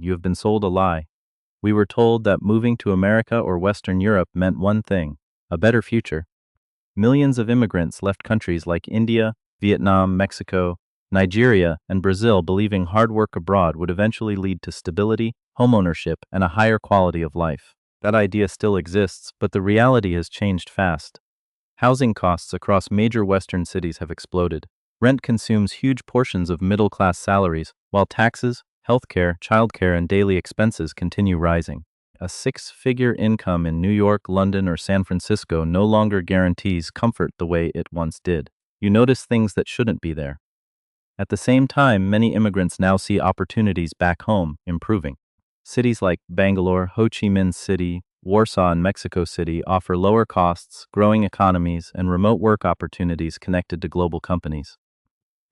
You have been sold a lie. We were told that moving to America or Western Europe meant one thing: a better future. Millions of immigrants left countries like India, Vietnam, Mexico, Nigeria, and Brazil believing hard work abroad would eventually lead to stability, homeownership, and a higher quality of life. That idea still exists, but the reality has changed fast. Housing costs across major Western cities have exploded. Rent consumes huge portions of middle-class salaries, while taxes, healthcare, childcare, and daily expenses continue rising. A six-figure income in New York, London, or San Francisco no longer guarantees comfort the way it once did. You notice things that shouldn't be there. At the same time, many immigrants now see opportunities back home improving. Cities like Bangalore, Ho Chi Minh City, Warsaw, and Mexico City offer lower costs, growing economies, and remote work opportunities connected to global companies.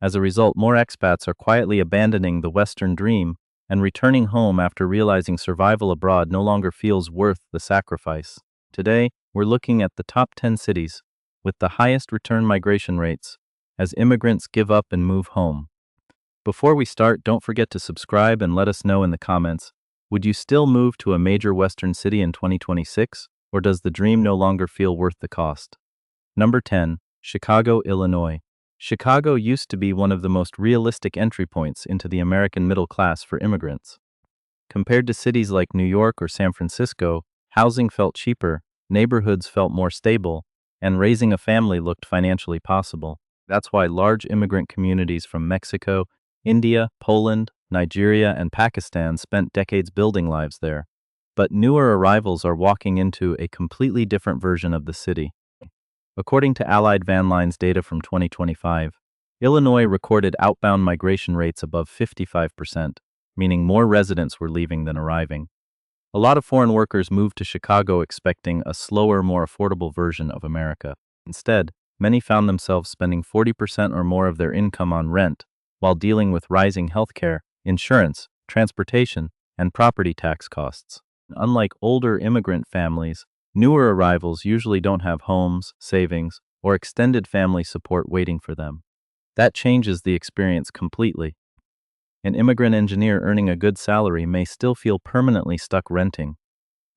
As a result, more expats are quietly abandoning the Western dream and returning home after realizing survival abroad no longer feels worth the sacrifice. Today, we're looking at the top 10 cities with the highest return migration rates as immigrants give up and move home. Before we start, don't forget to subscribe and let us know in the comments, would you still move to a major Western city in 2026, or does the dream no longer feel worth the cost? Number 10. Chicago, Illinois. Chicago used to be one of the most realistic entry points into the American middle class for immigrants. Compared to cities like New York or San Francisco, housing felt cheaper, neighborhoods felt more stable, and raising a family looked financially possible. That's why large immigrant communities from Mexico, India, Poland, Nigeria, and Pakistan spent decades building lives there. But newer arrivals are walking into a completely different version of the city. According to Allied Van Line's data from 2025, Illinois recorded outbound migration rates above 55%, meaning more residents were leaving than arriving. A lot of foreign workers moved to Chicago expecting a slower, more affordable version of America. Instead, many found themselves spending 40% or more of their income on rent, while dealing with rising healthcare, insurance, transportation, and property tax costs. Unlike older immigrant families, newer arrivals usually don't have homes, savings, or extended family support waiting for them. That changes the experience completely. An immigrant engineer earning a good salary may still feel permanently stuck renting.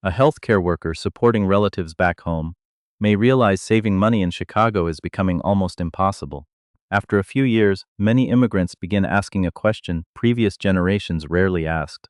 A healthcare worker supporting relatives back home may realize saving money in Chicago is becoming almost impossible. After a few years, many immigrants begin asking a question previous generations rarely asked.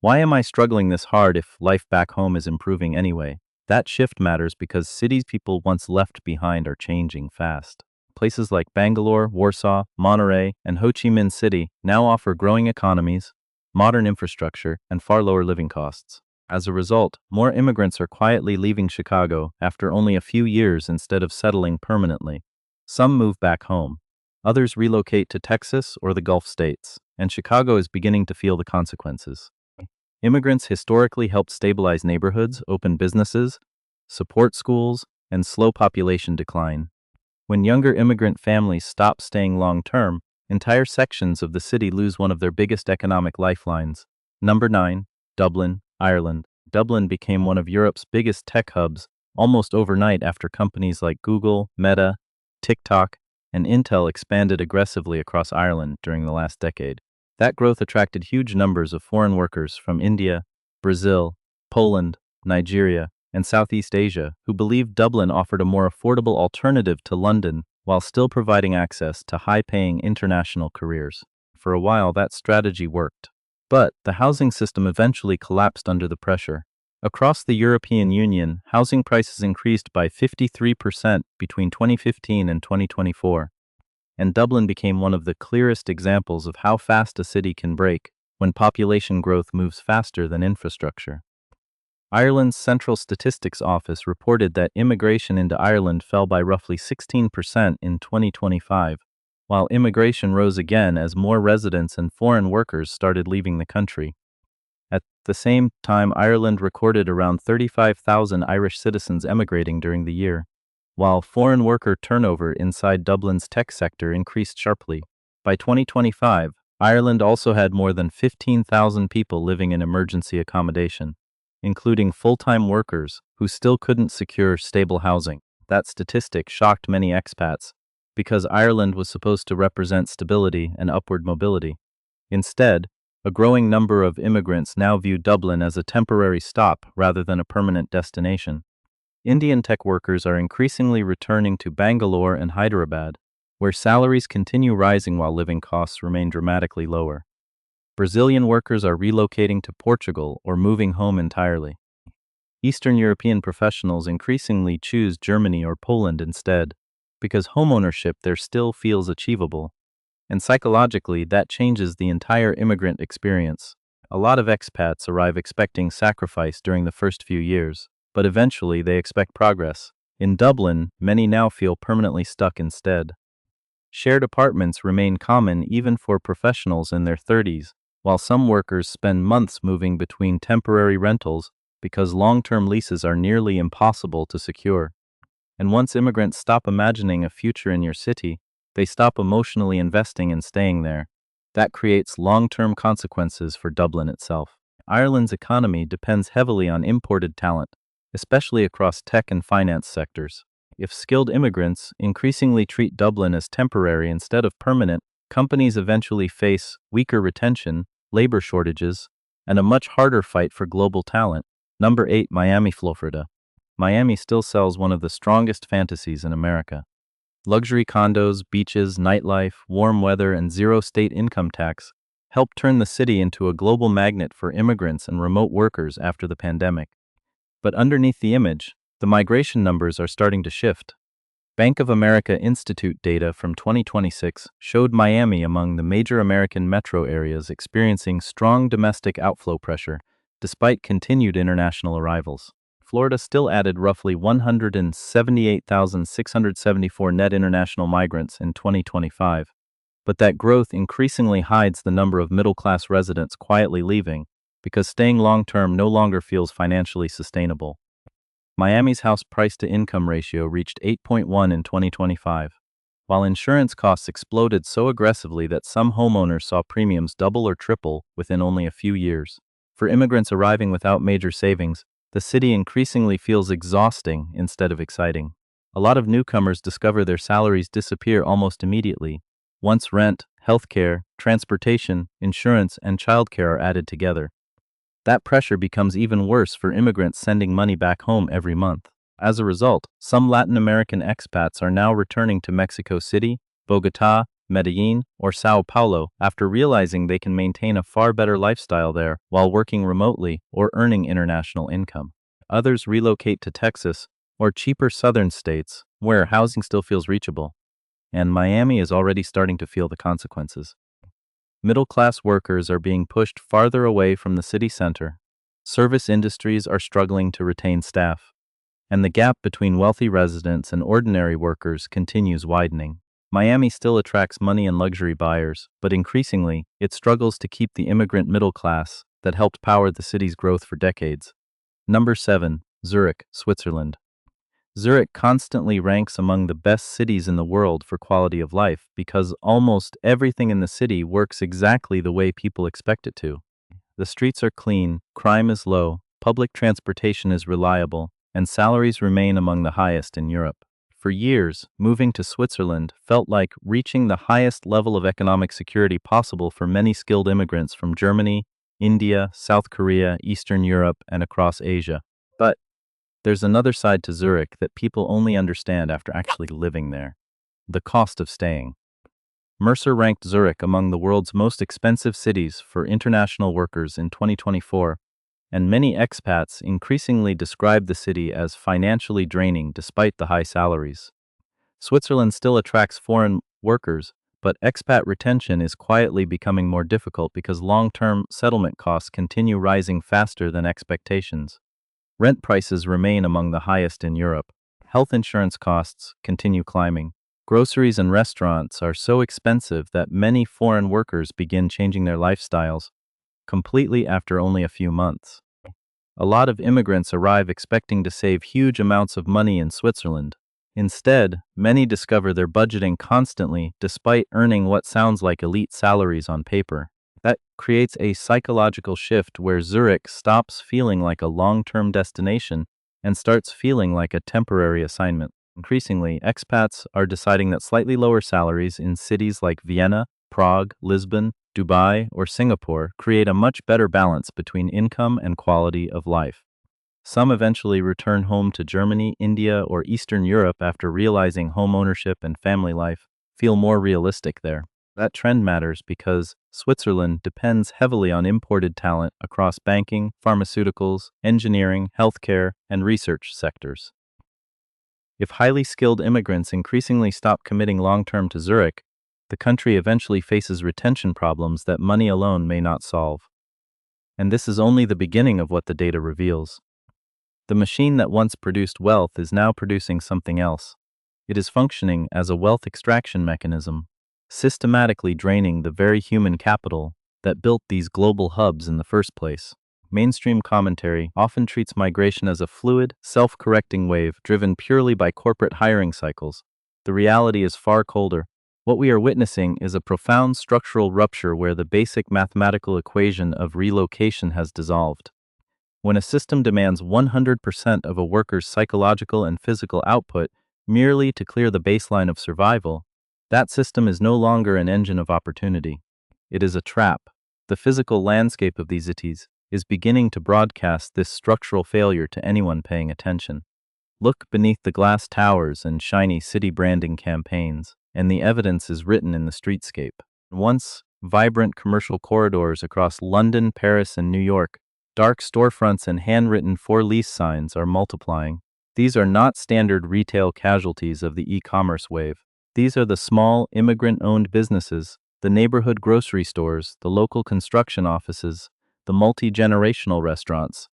Why am I struggling this hard if life back home is improving anyway? That shift matters because cities people once left behind are changing fast. Places like Bangalore, Warsaw, Monterey, and Ho Chi Minh City now offer growing economies, modern infrastructure, and far lower living costs. As a result, more immigrants are quietly leaving Chicago after only a few years instead of settling permanently. Some move back home. Others relocate to Texas or the Gulf states, and Chicago is beginning to feel the consequences. Immigrants historically helped stabilize neighborhoods, open businesses, support schools, and slow population decline. When younger immigrant families stop staying long-term, entire sections of the city lose one of their biggest economic lifelines. Number 9. Dublin, Ireland. Dublin became one of Europe's biggest tech hubs almost overnight after companies like Google, Meta, TikTok, and Intel expanded aggressively across Ireland during the last decade. That growth attracted huge numbers of foreign workers from India, Brazil, Poland, Nigeria, and Southeast Asia who believed Dublin offered a more affordable alternative to London while still providing access to high-paying international careers. For a while, that strategy worked. But the housing system eventually collapsed under the pressure. Across the European Union, housing prices increased by 53% between 2015 and 2024. And Dublin became one of the clearest examples of how fast a city can break when population growth moves faster than infrastructure. Ireland's Central Statistics Office reported that immigration into Ireland fell by roughly 16% in 2025, while immigration rose again as more residents and foreign workers started leaving the country. At the same time, Ireland recorded around 35,000 Irish citizens emigrating during the year, while foreign worker turnover inside Dublin's tech sector increased sharply. By 2025, Ireland also had more than 15,000 people living in emergency accommodation, including full-time workers who still couldn't secure stable housing. That statistic shocked many expats because Ireland was supposed to represent stability and upward mobility. Instead, A growing number of immigrants now view Dublin as a temporary stop rather than a permanent destination. Indian tech workers are increasingly returning to Bangalore and Hyderabad, where salaries continue rising while living costs remain dramatically lower. Brazilian workers are relocating to Portugal or moving home entirely. Eastern European professionals increasingly choose Germany or Poland instead, because homeownership there still feels achievable. And psychologically, that changes the entire immigrant experience. A lot of expats arrive expecting sacrifice during the first few years, but eventually they expect progress. In Dublin, many now feel permanently stuck instead. Shared apartments remain common even for professionals in their 30s, while some workers spend months moving between temporary rentals because long-term leases are nearly impossible to secure. And once immigrants stop imagining a future in your city, they stop emotionally investing in staying there. That creates long-term consequences for Dublin itself. Ireland's economy depends heavily on imported talent, especially across tech and finance sectors. If skilled immigrants increasingly treat Dublin as temporary instead of permanent, companies eventually face weaker retention, labor shortages, and a much harder fight for global talent. Number 8. Miami, Florida. Miami still sells one of the strongest fantasies in America. Luxury condos, beaches, nightlife, warm weather, and zero state income tax helped turn the city into a global magnet for immigrants and remote workers after the pandemic. But underneath the image, the migration numbers are starting to shift. Bank of America Institute data from 2026 showed Miami among the major American metro areas experiencing strong domestic outflow pressure, despite continued international arrivals. Florida still added roughly 178,674 net international migrants in 2025, but that growth increasingly hides the number of middle-class residents quietly leaving because staying long-term no longer feels financially sustainable. Miami's house price-to-income ratio reached 8.1 in 2025, while insurance costs exploded so aggressively that some homeowners saw premiums double or triple within only a few years. For immigrants arriving without major savings, the city increasingly feels exhausting instead of exciting. A lot of newcomers discover their salaries disappear almost immediately, once rent, healthcare, transportation, insurance, and childcare are added together. That pressure becomes even worse for immigrants sending money back home every month. As a result, some Latin American expats are now returning to Mexico City, Bogotá, Medellin, or Sao Paulo after realizing they can maintain a far better lifestyle there while working remotely or earning international income. Others relocate to Texas or cheaper southern states where housing still feels reachable. And Miami is already starting to feel the consequences. Middle-class workers are being pushed farther away from the city center. Service industries are struggling to retain staff, and the gap between wealthy residents and ordinary workers continues widening. Miami still attracts money and luxury buyers, but increasingly, it struggles to keep the immigrant middle class that helped power the city's growth for decades. Number 7. Zurich, Switzerland. Zurich constantly ranks among the best cities in the world for quality of life because almost everything in the city works exactly the way people expect it to. The streets are clean, crime is low, public transportation is reliable, and salaries remain among the highest in Europe. For years, moving to Switzerland felt like reaching the highest level of economic security possible for many skilled immigrants from Germany, India, South Korea, Eastern Europe, and across Asia. But there's another side to Zurich that people only understand after actually living there: the cost of staying. Mercer ranked Zurich among the world's most expensive cities for international workers in 2024, and many expats increasingly describe the city as financially draining despite the high salaries. Switzerland still attracts foreign workers, but expat retention is quietly becoming more difficult because long-term settlement costs continue rising faster than expectations. Rent prices remain among the highest in Europe. Health insurance costs continue climbing. Groceries and restaurants are so expensive that many foreign workers begin changing their lifestyles completely after only a few months. A lot of immigrants arrive expecting to save huge amounts of money in Switzerland. Instead, many discover they're budgeting constantly despite earning what sounds like elite salaries on paper. That creates a psychological shift where Zurich stops feeling like a long-term destination and starts feeling like a temporary assignment. Increasingly, expats are deciding that slightly lower salaries in cities like Vienna, Prague, Lisbon, Dubai, or Singapore create a much better balance between income and quality of life. Some eventually return home to Germany, India, or Eastern Europe after realizing home ownership and family life feel more realistic there. That trend matters because Switzerland depends heavily on imported talent across banking, pharmaceuticals, engineering, healthcare, and research sectors. If highly skilled immigrants increasingly stop committing long-term to Zurich, the country eventually faces retention problems that money alone may not solve. And this is only the beginning of what the data reveals. The machine that once produced wealth is now producing something else. It is functioning as a wealth extraction mechanism, systematically draining the very human capital that built these global hubs in the first place. Mainstream commentary often treats migration as a fluid, self-correcting wave driven purely by corporate hiring cycles. The reality is far colder. What we are witnessing is a profound structural rupture where the basic mathematical equation of relocation has dissolved. When a system demands 100% of a worker's psychological and physical output merely to clear the baseline of survival, that system is no longer an engine of opportunity. It is a trap. The physical landscape of these cities is beginning to broadcast this structural failure to anyone paying attention. Look beneath the glass towers and shiny city branding campaigns, and the evidence is written in the streetscape. Once vibrant commercial corridors across London, Paris, and New York, dark storefronts and handwritten for-lease signs are multiplying. These are not standard retail casualties of the e-commerce wave. These are the small, immigrant-owned businesses, the neighborhood grocery stores, the local construction offices, the multi-generational restaurants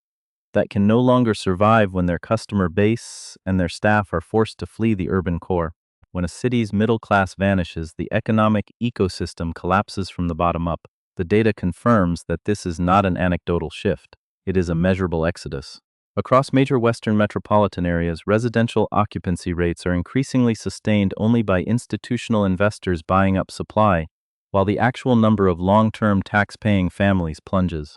that can no longer survive when their customer base and their staff are forced to flee the urban core. When a city's middle class vanishes, the economic ecosystem collapses from the bottom up. The data confirms that this is not an anecdotal shift. It is a measurable exodus. Across major Western metropolitan areas, residential occupancy rates are increasingly sustained only by institutional investors buying up supply, while the actual number of long-term tax-paying families plunges.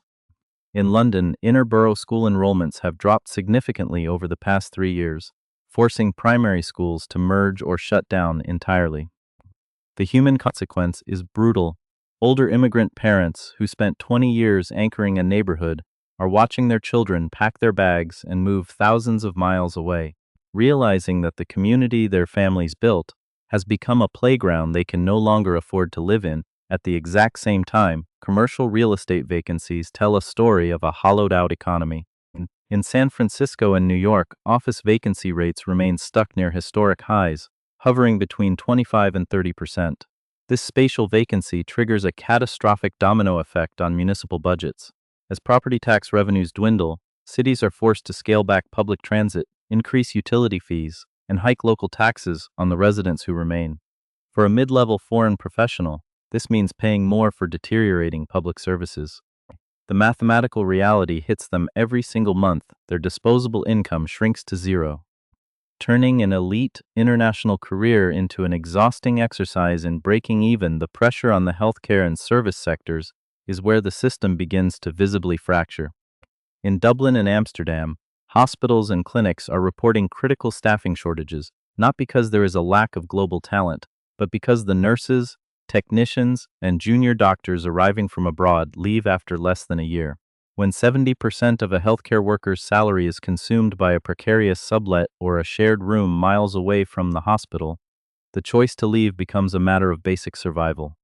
In London, inner-borough school enrollments have dropped significantly over the past 3 years, forcing primary schools to merge or shut down entirely. The human consequence is brutal. Older immigrant parents who spent 20 years anchoring a neighborhood are watching their children pack their bags and move thousands of miles away, realizing that the community their families built has become a playground they can no longer afford to live in. At the exact same time, commercial real estate vacancies tell a story of a hollowed-out economy. In San Francisco and New York, office vacancy rates remain stuck near historic highs, hovering between 25 and 30%. This spatial vacancy triggers a catastrophic domino effect on municipal budgets. As property tax revenues dwindle, cities are forced to scale back public transit, increase utility fees, and hike local taxes on the residents who remain. For a mid-level foreign professional, this means paying more for deteriorating public services. The mathematical reality hits them every single month. Their disposable income shrinks to zero, turning an elite international career into an exhausting exercise in breaking even. The pressure on the healthcare and service sectors is where the system begins to visibly fracture. In Dublin and Amsterdam, hospitals and clinics are reporting critical staffing shortages, not because there is a lack of global talent, but because the nurses, technicians, and junior doctors arriving from abroad leave after less than a year. When 70% of a healthcare worker's salary is consumed by a precarious sublet or a shared room miles away from the hospital, the choice to leave becomes a matter of basic survival.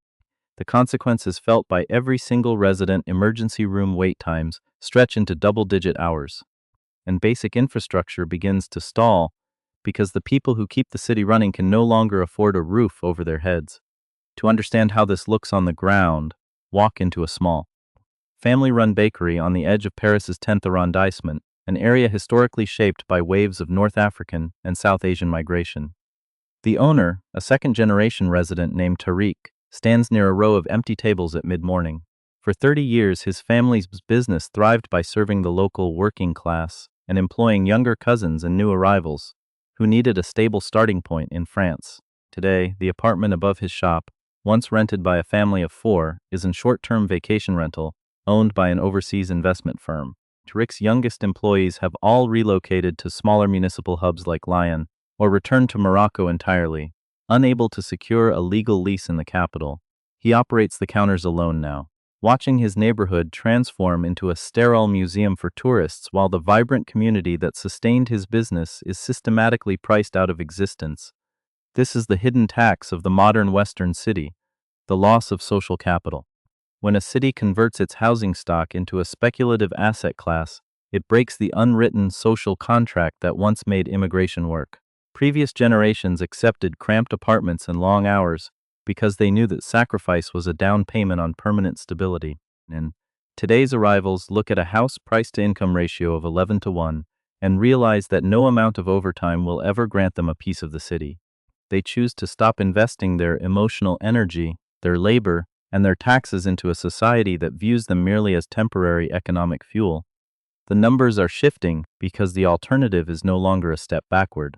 The consequences felt by every single resident. Emergency room wait times stretch into double-digit hours, and basic infrastructure begins to stall because the people who keep the city running can no longer afford a roof over their heads. To understand how this looks on the ground, walk into a small, family-run bakery on the edge of Paris's 10th arrondissement, an area historically shaped by waves of North African and South Asian migration. The owner, a second-generation resident named Tariq, stands near a row of empty tables at mid-morning. For 30 years, his family's business thrived by serving the local working class and employing younger cousins and new arrivals who needed a stable starting point in France. Today, the apartment above his shop, once rented by a family of 4, is in short-term vacation rental, owned by an overseas investment firm. Tariq's youngest employees have all relocated to smaller municipal hubs like Lyon, or returned to Morocco entirely. Unable to secure a legal lease in the capital, He operates the counters alone now, watching his neighborhood transform into a sterile museum for tourists while the vibrant community that sustained his business is systematically priced out of existence. This is the hidden tax of the modern Western city, the loss of social capital. When a city converts its housing stock into a speculative asset class, it breaks the unwritten social contract that once made immigration work. Previous generations accepted cramped apartments and long hours because they knew that sacrifice was a down payment on permanent stability. And today's arrivals look at a house price-to-income ratio of 11 to 1 and realize that no amount of overtime will ever grant them a piece of the city. They choose to stop investing their emotional energy, their labor, and their taxes into a society that views them merely as temporary economic fuel. The numbers are shifting because the alternative is no longer a step backward.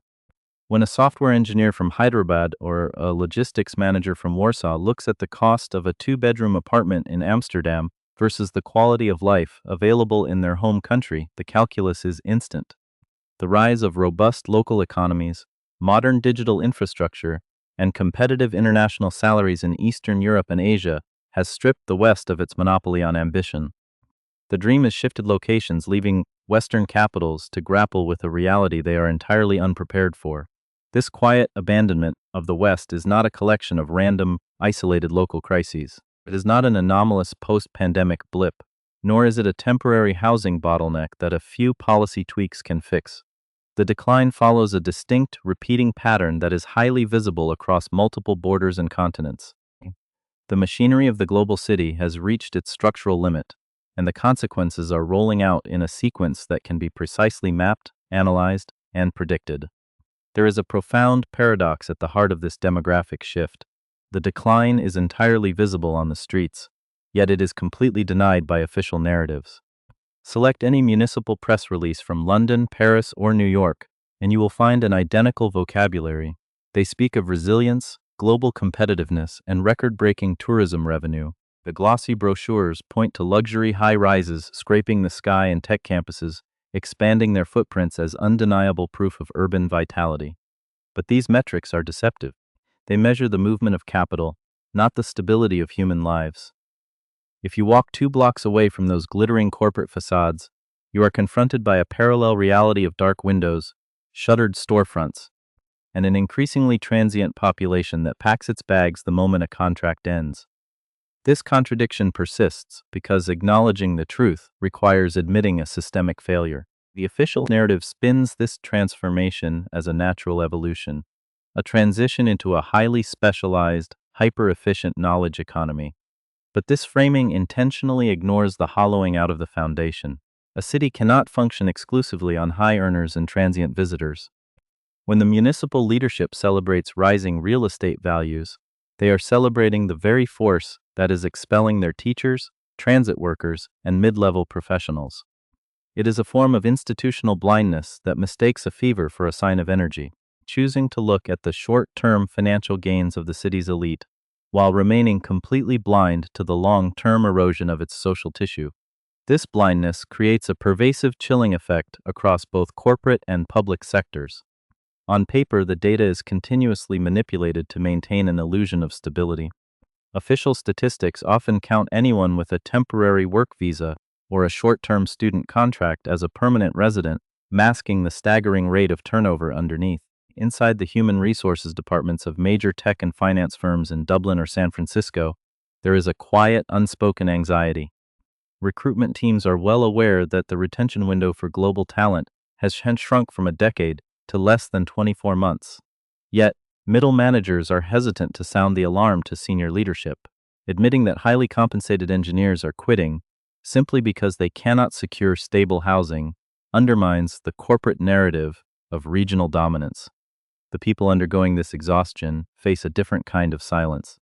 When a software engineer from Hyderabad or a logistics manager from Warsaw looks at the cost of a two-bedroom apartment in Amsterdam versus the quality of life available in their home country, the calculus is instant. The rise of robust local economies, modern digital infrastructure, and competitive international salaries in Eastern Europe and Asia has stripped the West of its monopoly on ambition. The dream has shifted locations, leaving Western capitals to grapple with a reality they are entirely unprepared for. This quiet abandonment of the West is not a collection of random, isolated local crises. It is not an anomalous post-pandemic blip, nor is it a temporary housing bottleneck that a few policy tweaks can fix. The decline follows a distinct, repeating pattern that is highly visible across multiple borders and continents. The machinery of the global city has reached its structural limit, and the consequences are rolling out in a sequence that can be precisely mapped, analyzed, and predicted. There is a profound paradox at the heart of this demographic shift. The decline is entirely visible on the streets, yet it is completely denied by official narratives. Select any municipal press release from London, Paris, or New York, and you will find an identical vocabulary. They speak of resilience, global competitiveness, and record-breaking tourism revenue. The glossy brochures point to luxury high-rises scraping the sky and tech campuses, expanding their footprints as undeniable proof of urban vitality. But these metrics are deceptive. They measure the movement of capital, not the stability of human lives. If you walk 2 blocks away from those glittering corporate facades, you are confronted by a parallel reality of dark windows, shuttered storefronts, and an increasingly transient population that packs its bags the moment a contract ends. This contradiction persists because acknowledging the truth requires admitting a systemic failure. The official narrative spins this transformation as a natural evolution, a transition into a highly specialized, hyper-efficient knowledge economy. But this framing intentionally ignores the hollowing out of the foundation. A city cannot function exclusively on high earners and transient visitors. When the municipal leadership celebrates rising real estate values, they are celebrating the very force that is expelling their teachers, transit workers, and mid-level professionals. It is a form of institutional blindness that mistakes a fever for a sign of energy, choosing to look at the short-term financial gains of the city's elite while remaining completely blind to the long-term erosion of its social tissue. This blindness creates a pervasive chilling effect across both corporate and public sectors. On paper, the data is continuously manipulated to maintain an illusion of stability. Official statistics often count anyone with a temporary work visa or a short-term student contract as a permanent resident, masking the staggering rate of turnover underneath. Inside the human resources departments of major tech and finance firms in Dublin or San Francisco, there is a quiet, unspoken anxiety. Recruitment teams are well aware that the retention window for global talent has shrunk from a decade to less than 24 months. Yet, middle managers are hesitant to sound the alarm to senior leadership, admitting that highly compensated engineers are quitting simply because they cannot secure stable housing undermines the corporate narrative of regional dominance. The people undergoing this exhaustion face a different kind of silence.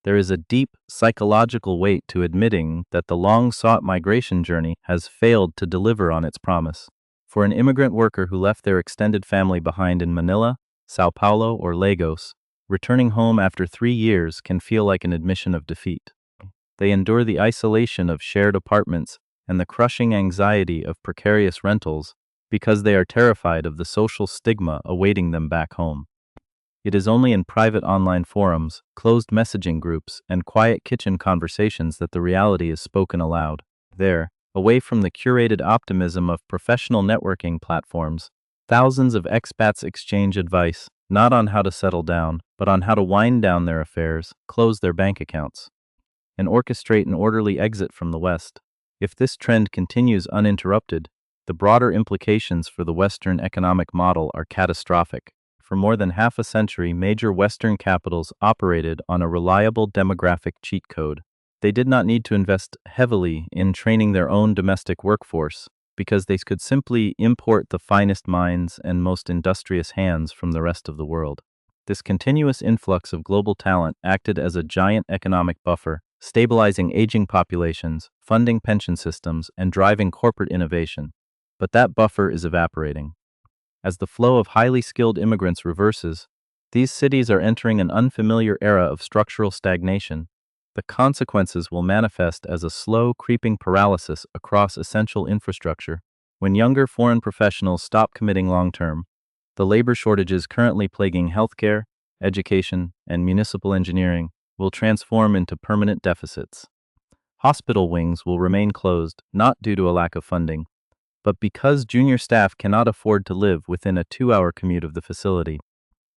There is a deep psychological weight to admitting that the long-sought migration journey has failed to deliver on its promise. For an immigrant worker who left their extended family behind in Manila, Sao Paulo, or Lagos, returning home after 3 years can feel like an admission of defeat. They endure the isolation of shared apartments and the crushing anxiety of precarious rentals because they are terrified of the social stigma awaiting them back home. It is only in private online forums, closed messaging groups, and quiet kitchen conversations that the reality is spoken aloud. There, away from the curated optimism of professional networking platforms, thousands of expats exchange advice, not on how to settle down, but on how to wind down their affairs, close their bank accounts, and orchestrate an orderly exit from the West. If this trend continues uninterrupted, the broader implications for the Western economic model are catastrophic. For more than half a century, major Western capitals operated on a reliable demographic cheat code. They did not need to invest heavily in training their own domestic workforce because they could simply import the finest minds and most industrious hands from the rest of the world. This continuous influx of global talent acted as a giant economic buffer, stabilizing aging populations, funding pension systems, and driving corporate innovation. But that buffer is evaporating. As the flow of highly skilled immigrants reverses, these cities are entering an unfamiliar era of structural stagnation. The consequences will manifest as a slow, creeping paralysis across essential infrastructure. When younger foreign professionals stop committing long-term, the labor shortages currently plaguing healthcare, education, and municipal engineering will transform into permanent deficits. Hospital wings will remain closed, not due to a lack of funding, but because junior staff cannot afford to live within a 2-hour commute of the facility.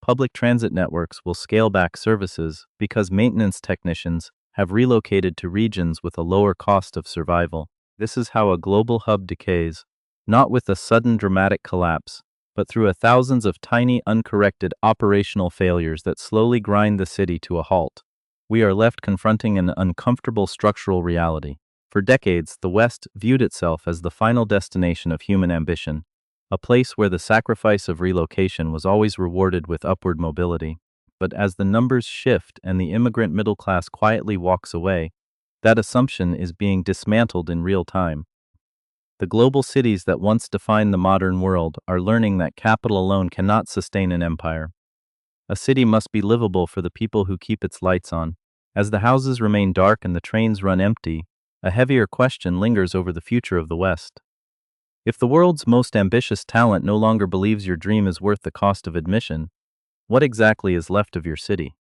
Public transit networks will scale back services because maintenance technicians have relocated to regions with a lower cost of survival. This is how a global hub decays, not with a sudden dramatic collapse, but through thousands of tiny, uncorrected operational failures that slowly grind the city to a halt. We are left confronting an uncomfortable structural reality. For decades, the West viewed itself as the final destination of human ambition, a place where the sacrifice of relocation was always rewarded with upward mobility. But as the numbers shift and the immigrant middle class quietly walks away, that assumption is being dismantled in real time. The global cities that once defined the modern world are learning that capital alone cannot sustain an empire. A city must be livable for the people who keep its lights on. As the houses remain dark and the trains run empty, a heavier question lingers over the future of the West. If the world's most ambitious talent no longer believes your dream is worth the cost of admission, what exactly is left of your city?